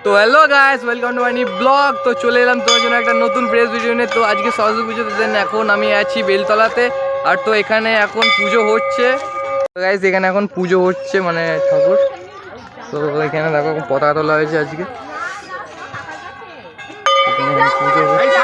তো hello guys, welcome to my new blog. তো চলে এলাম তোমার জন্য একটা নতুন ফ্রেশ ভিডিও নিয়ে। তো আজকে সরস্বতী পুজোতে দেন এখন আমি আছি বেলতলাতে। আর তো এখানে এখন পুজো হচ্ছে। তো গাইস এখানে এখন পুজো হচ্ছে মানে ঠাকুর। তো এখানে দেখো পতাকা তোলা হয়েছে আজকে। পুজো হচ্ছে।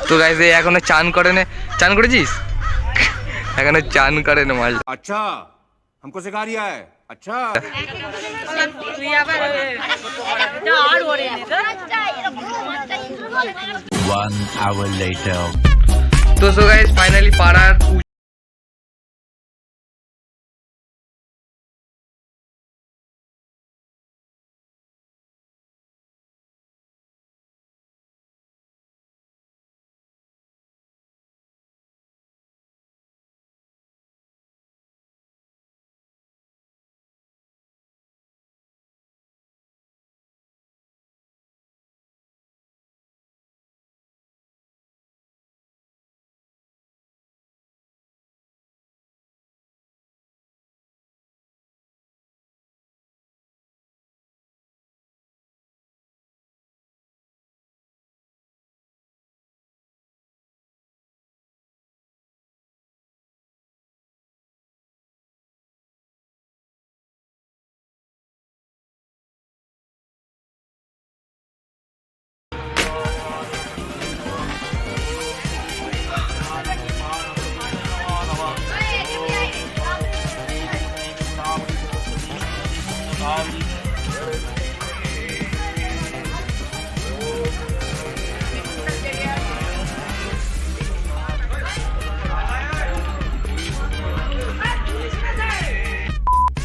তো গাইস এই এখনো চান করে না। চান করেছিস? এখনো চান করে না মাল। अच्छा हमको सिखा रिया है अच्छा 1 hour later. তো সো গাইস ফাইনালি পাড়ার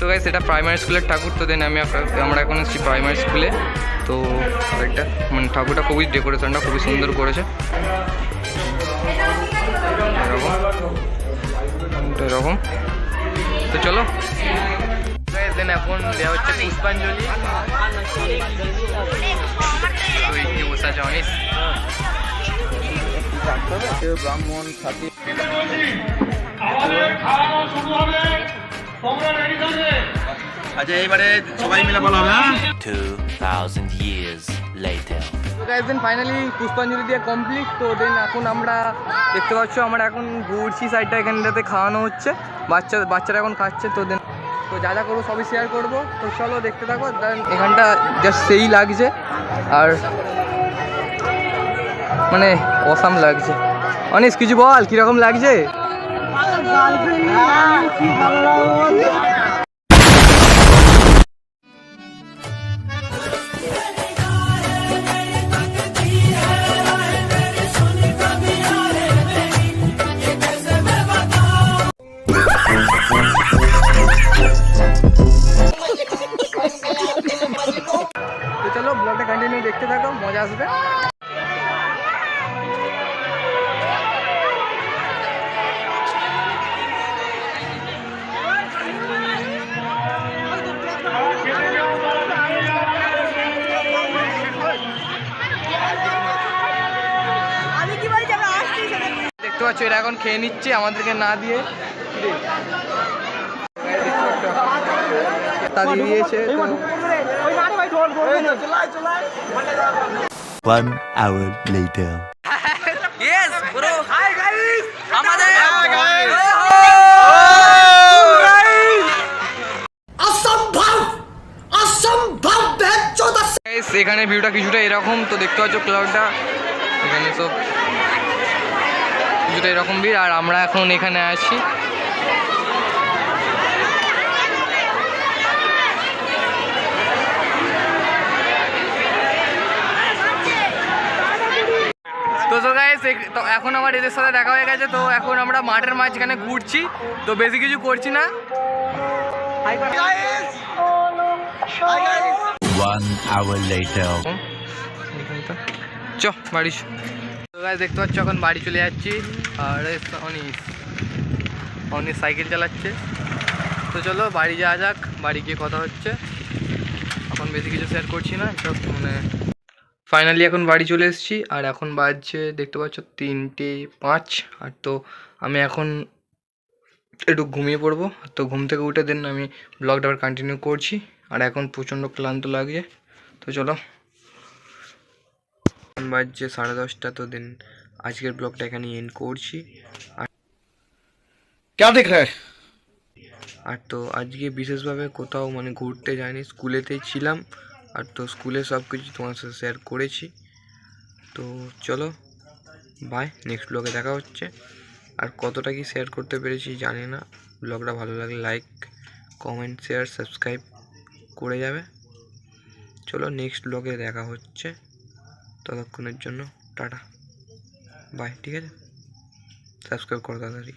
তো গাইস এটা প্রাইমারি স্কুলের ঠাকুর। তো দেন আমরা এখন এসেছি প্রাইমারি স্কুলে। তো এটা মানে ঠাকুরটা খুবই ডেকোরেশনটা খুবই সুন্দর করেছে এরকম। তো চলো দেন এখন দেওয়া হচ্ছে পুষ্পাঞ্জলি। বসে আছে অনিশ ব্রাহ্মণ সাথী। अच्छा এইবারে সবাই মিলে বলা হবে 2000 years later. তো গাইস দেন ফাইনালি পুষ্পাঞ্জলি দিয়ে কমপ্লিট। তো দেন এখন আমরা দেখতে পাচ্ছ আমরা এখন ঘুরছি সাইডটা, এখানটাতে খাওয়ানো হচ্ছে বাচ্চারা এখন খাচ্ছে। তো দেন তো যা যা করবো সবই শেয়ার করবো। তো চলো দেখতে থাকো। দেন এখানটা জাস্ট সেই লাগছে আর মানে অসাম লাগছে। অনিশ কিছু বল কিরকম লাগছে? তো চলো ব্লগটা কন্টিনিউ দেখতে থাকো, মজা আসবে। দেখতে পাচ্ছ এরা এখন খেয়ে নিচ্ছে আমাদেরকে না দিয়ে। দিয়েছে 1 hour later. Yes bro, hi guys আমাদের অসম্ভব গাইস এখানে ভিউটা কিছুটা এরকম। তো দেখতে পাচ্ছ ক্লাউডটা এখানে সব কিছুটা এরকম ভিড়। আর আমরা এখন এখানে আছি। তো গাইস তো এখন আমার এদের সাথে দেখা হয়ে গেছে। তো এখন আমরা মাঠের মাঝখানে ঘুরছি। তো বেশি কিছু করছি না। 1 hour later. চ বাড়ি। তো গাইস দেখতে পাচ্ছ এখন বাড়ি চলে যাচ্ছি। আর অনিশ সাইকেল চালাচ্ছে। তো তো চলো বাড়ি যাওয়া যাক, বাড়ি গিয়ে কথা হচ্ছে। এখন বেশি কিছু শেয়ার করছি না, জাস্ট মানে ফাইনালি এখন বাড়ি চলে এসেছি। আর এখন বাজছে দেখতে পাচ্ছ 3:05। আর তো আমি এখন একটু ঘুমিয়ে পড়বো। তো ঘুম থেকে উঠে দেন আমি ব্লগটা আবার কন্টিনিউ করছি। আর এখন প্রচণ্ড ক্লান্ত লাগছে, তো চলো। এখন বাজছে 10:30। তো দেন আজকের ব্লগটা এখানে এন্ড করছি। क्या देख रहा है? আর তো আজকে বিশেষভাবে কোথাও মানে ঘুরতে যাইনি, স্কুলেতেই ছিলাম। আর তো স্কুলে সব কিছু তোমার সাথে শেয়ার করেছি। তো চলো বাই, নেক্সট ব্লগে দেখা হচ্ছে। আর কতটা কি শেয়ার করতে পেরেছি জানি না। ব্লগটা ভালো লাগলে লাইক, কমেন্ট, শেয়ার, সাবস্ক্রাইব করে যাবে। চলো নেক্সট ব্লগে দেখা হচ্ছে, ততক্ষণের জন্য টাটা বাই। ঠিক আছে, সাবস্ক্রাইব করো তাড়াতাড়ি।